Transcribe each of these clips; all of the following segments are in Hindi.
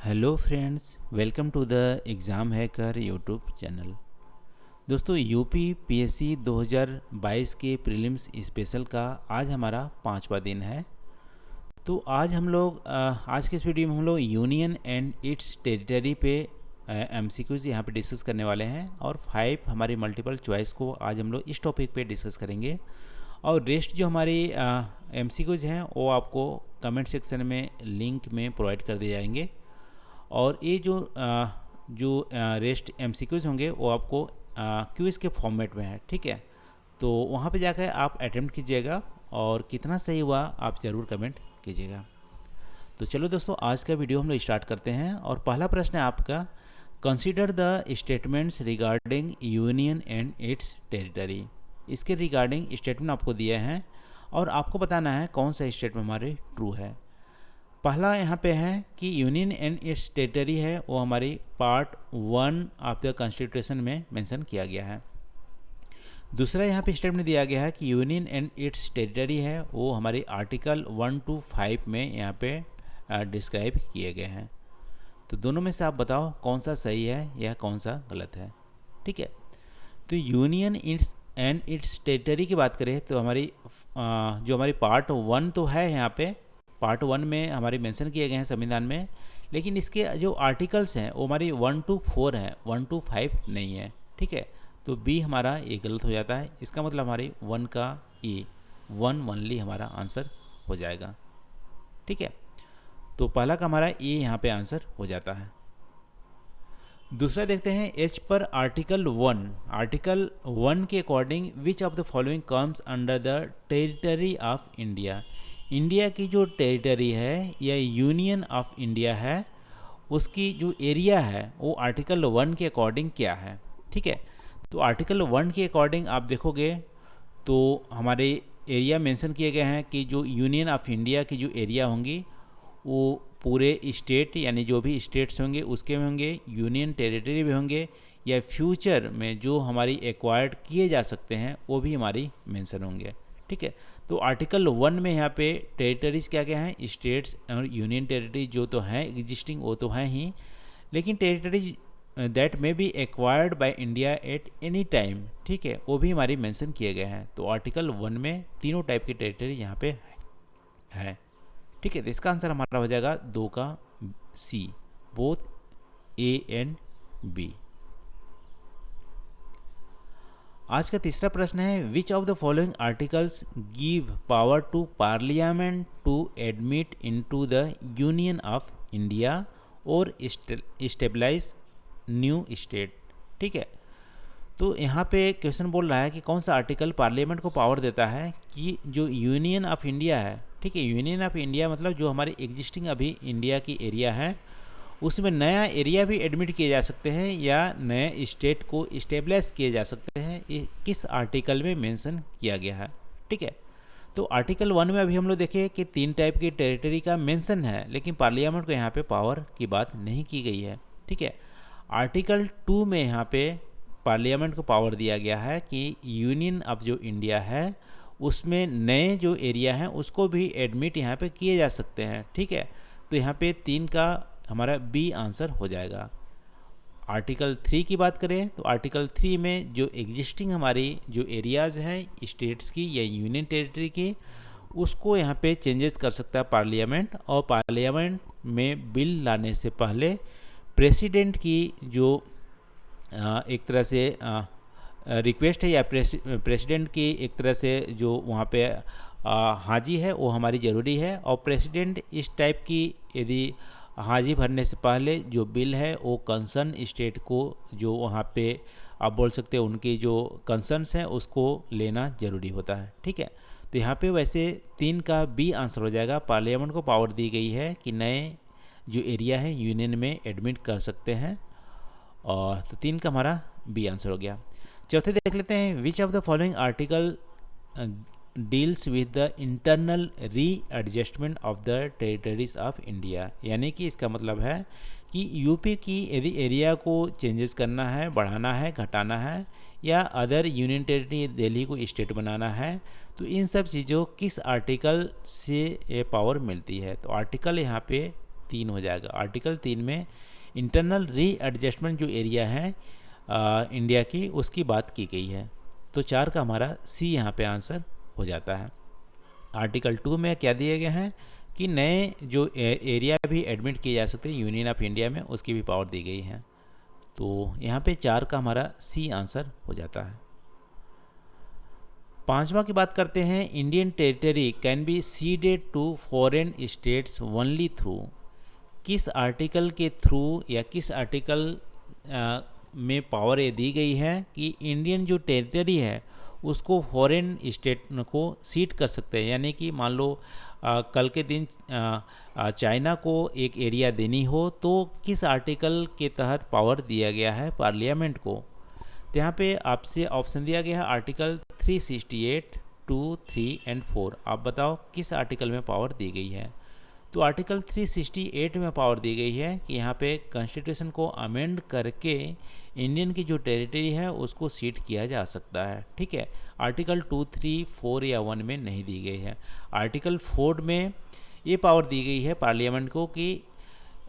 Hello friends, welcome to the exam hacker YouTube channel. दोस्तों, यूपी पीएससी 2022 के प्रीलिम्स स्पेशल का आज हमारा 5वां दिन है। तो आज हम लोग आज के इस वीडियो में हम लोग यूनियन एंड इट्स टेरिटरी पे एमसीक्यूज़ यहाँ पे डिस्कस करने वाले हैं और 5 हमारी मल्टीपल चॉइस को आज हम लोग इस टॉपिक पे डिस्कस करेंगे। और रेस्ट जो हमारी एमसीक्यूज़ हैं वो आपको कमेंट सेक्शन में लिंक में प्रोवाइड कर दिए जाएंगे। और ये जो रेस्ट एमसीक्यूज़ होंगे वो आपको क्विज़ के फॉर्मेट में है, ठीक है। तो वहाँ पे जाकर आप अटेम्प्ट कीजिएगा और कितना सही हुआ आप ज़रूर कमेंट कीजिएगा। तो चलो दोस्तों, आज का वीडियो हम लोग स्टार्ट करते हैं। और पहला प्रश्न है आपका, consider the statements regarding union and it's territory. इसके रिगार्डिंग स्टेटमेंट आपको दिए हैं और आपको बताना है कौन सा स्टेटमेंट हमारे ट्रू है। पहला यहाँ पे है कि यूनियन एंड इट्स टेरिटरी है वो हमारी पार्ट 1 ऑफ द कॉन्स्टिट्यूशन में मेंशन किया गया है। दूसरा यहाँ पे स्टेटमेंट दिया गया है कि यूनियन एंड इट्स टेरिटरी है वो हमारे आर्टिकल 1 to 5 में यहाँ पे डिस्क्राइब किए गए हैं। तो दोनों में से आप बताओ कौन सा सही है या कौन सा गलत है, ठीक है। तो union it's and it's territory की बात करें तो हमारी जो हमारी पार्ट 1 तो है, यहाँ पे पार्ट 1 में हमारे मेंशन किए गए हैं संविधान में, लेकिन इसके जो आर्टिकल्स हैं वो हमारी 1 to 4 है, 1 to 5 नहीं है, ठीक है। तो बी हमारा ये गलत हो जाता है। इसका मतलब हमारी 1 का ए 1 ओनली हमारा आंसर हो जाएगा, ठीक है। तो पहला का हमारा ए यहाँ पे आंसर हो जाता है। दूसरा देखते हैं, एच पर आर्टिकल 1 के according which of the following comes under the territory of India. India की जो टेरिटरी है या यूनियन ऑफ इंडिया है उसकी जो एरिया है वो आर्टिकल 1 के अकॉर्डिंग क्या है, ठीक है। तो आर्टिकल 1 के अकॉर्डिंग आप देखोगे तो हमारे एरिया मेंशन किए गए हैं कि जो यूनियन ऑफ इंडिया की जो एरिया होंगी वो पूरे स्टेट यानी जो भी स्टेट्स होंगे उसके में होंगे, यूनियन टेरिटरी भी होंगे, या फ्यूचर में जो हमारी एक्वायर्ड किए जा सकते हैं वो भी हमारी मेंशन होंगे, ठीक है। तो आर्टिकल 1 में यहाँ पे टेरिटरीज क्या क्या हैं, स्टेट्स और यूनियन टेरिटरी जो तो हैं एग्जिस्टिंग वो तो हैं ही, लेकिन टेरिटरीज दैट में B acquired by India at any time, ठीक है, वो भी हमारी मेंशन किए गए हैं। तो आर्टिकल 1 में तीनों टाइप की टेरिटरी यहाँ पे है, ठीक है। तो इसका आंसर हमारा हो जाएगा 2 का C, both A and B. आज का तीसरा प्रश्न है, which of the following articles give power to parliament to admit into the union of India और स्टेबलाइज न्यू स्टेट, ठीक है। तो यहाँ पे क्वेश्चन बोल रहा है कि कौन सा आर्टिकल पार्लियामेंट को पावर देता है कि जो यूनियन ऑफ इंडिया है, ठीक है, यूनियन ऑफ इंडिया मतलब जो हमारे एग्जिस्टिंग अभी इंडिया की एरिया है उसमें नया एरिया भी एडमिट किए जा सकते हैं या नए स्टेट को इस्टेब्लिश किए जा सकते हैं, ये किस आर्टिकल में मेंशन किया गया है, ठीक है। तो आर्टिकल 1 में अभी हम लोग देखें कि 3 टाइप की टेरिटरी का मेंशन है, लेकिन पार्लियामेंट को यहाँ पे पावर की बात नहीं की गई है, ठीक है। आर्टिकल 2 में यहाँ पे पार्लियामेंट को पावर दिया गया है कि यूनियन ऑफ जो इंडिया है उसमें नए जो एरिया हैं उसको भी एडमिट यहाँ पे किए जा सकते हैं, ठीक है। तो यहाँ पे 3 का हमारा बी आंसर हो जाएगा। आर्टिकल 3 की बात करें तो आर्टिकल 3 में जो एग्जिस्टिंग हमारी जो एरियाज़ हैं स्टेट्स की या यूनियन टेरिटरी की उसको यहाँ पे चेंजेस कर सकता है पार्लियामेंट, और पार्लियामेंट में बिल लाने से पहले प्रेसिडेंट की जो एक तरह से रिक्वेस्ट है या प्रेसिडेंट की एक तरह से जो वहाँ पे हाजी है वो हमारी ज़रूरी है। और प्रेसिडेंट इस टाइप की यदि हाजी भरने से पहले जो बिल है वो कंसर्न स्टेट को जो वहाँ पे आप बोल सकते हैं उनकी जो कंसर्न्स हैं उसको लेना ज़रूरी होता है, ठीक है। तो यहाँ पे वैसे 3 का बी आंसर हो जाएगा। पार्लियामेंट को पावर दी गई है कि नए जो एरिया है यूनियन में एडमिट कर सकते हैं, और तो 3 का हमारा बी आंसर हो गया। चौथे देख लेते हैं, which of the following article deals with the internal readjustment of the territories of India. यानी कि इसका मतलब है कि यूपी की यदि एरिया को चेंजेस करना है, बढ़ाना है, घटाना है, या अदर यूनियन टेरिटरी दिल्ली को स्टेट बनाना है, तो इन सब चीज़ों किस आर्टिकल से ये पावर मिलती है। तो आर्टिकल यहाँ पे 3 हो जाएगा। आर्टिकल 3 में इंटरनल रीएडजस्टमेंट जो एरिया है इंडिया की, उसकी बात की गई है। तो 4 का हमारा सी यहाँ पे आंसर हो जाता है। आर्टिकल 2 में क्या दिए गए हैं कि नए जो एरिया भी एडमिट किए जा सकते हैं यूनियन ऑफ इंडिया में, उसकी भी पावर दी गई है। तो यहाँ पे 4 का हमारा सी आंसर हो जाता है। 5वां की बात करते हैं, Indian territory can be ceded to foreign states only through. किस आर्टिकल के थ्रू या किस आर्टिकल में पावर ये दी गई है कि इंडियन जो टेरिटरी है उसको फॉरेन स्टेट को सीट कर सकते हैं। यानी कि मान लो कल के दिन चाइना को एक एरिया देनी हो तो किस आर्टिकल के तहत पावर दिया गया है पार्लियामेंट को। तो यहाँ पे आपसे ऑप्शन दिया गया है आर्टिकल 368, 2, 3 एंड 4। आप बताओ किस आर्टिकल में पावर दी गई है। तो आर्टिकल 368 में पावर दी गई है कि यहाँ पे कॉन्स्टिट्यूशन को अमेंड करके इंडियन की जो टेरिटरी है उसको सीट किया जा सकता है। ठीक है, आर्टिकल 2, 3, 4 या 1 में नहीं दी गई है। आर्टिकल 4 में ये पावर दी गई है पार्लियामेंट को कि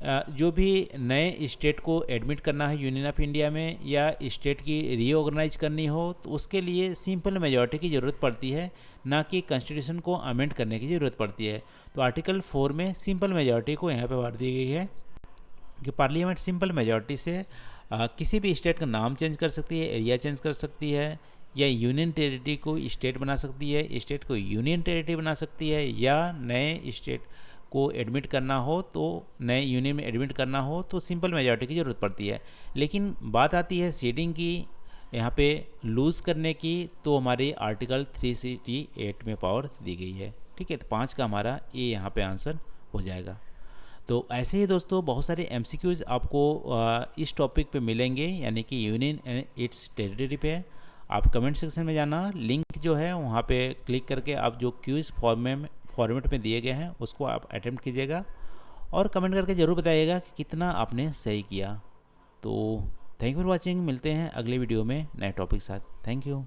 जो भी नए स्टेट को एडमिट करना है यूनियन ऑफ इंडिया में या स्टेट की रीऑर्गेनाइज करनी हो तो उसके लिए सिंपल मेजॉरिटी की ज़रूरत पड़ती है, ना कि कॉन्स्टिट्यूशन को अमेंड करने की ज़रूरत पड़ती है। तो आर्टिकल 4 में सिंपल मेजॉरिटी को यहाँ पे बांट दी गई है कि पार्लियामेंट सिंपल मेजॉरिटी से किसी भी स्टेट का नाम चेंज कर सकती है, एरिया चेंज कर सकती है, या यूनियन टेरिटरी को स्टेट बना सकती है, स्टेट को यूनियन टेरिटरी बना सकती है, या नए स्टेट को एडमिट करना हो तो नए यूनियन में एडमिट करना हो तो सिंपल मेजॉरिटी की ज़रूरत पड़ती है। लेकिन बात आती है सीडिंग की, यहाँ पे लूज़ करने की, तो हमारी आर्टिकल 368 में पावर दी गई है। ठीक है, तो 5 का हमारा ए यहाँ पे आंसर हो जाएगा। तो ऐसे ही दोस्तों बहुत सारे MCQs आपको इस टॉपिक पे मिलेंगे, यानी कि यूनियन एंड इट्स टेरिटरी पे। आप कमेंट सेक्शन में जाना, लिंक जो है वहाँ पे क्लिक करके आप जो क्यूज फॉर्मेट में दिए गए हैं उसको आप अटेम्प्ट कीजिएगा और कमेंट करके ज़रूर बताइएगा कि कितना आपने सही किया। तो थैंक यू फॉर वॉचिंग, मिलते हैं अगले वीडियो में नए टॉपिक के साथ। Thank you.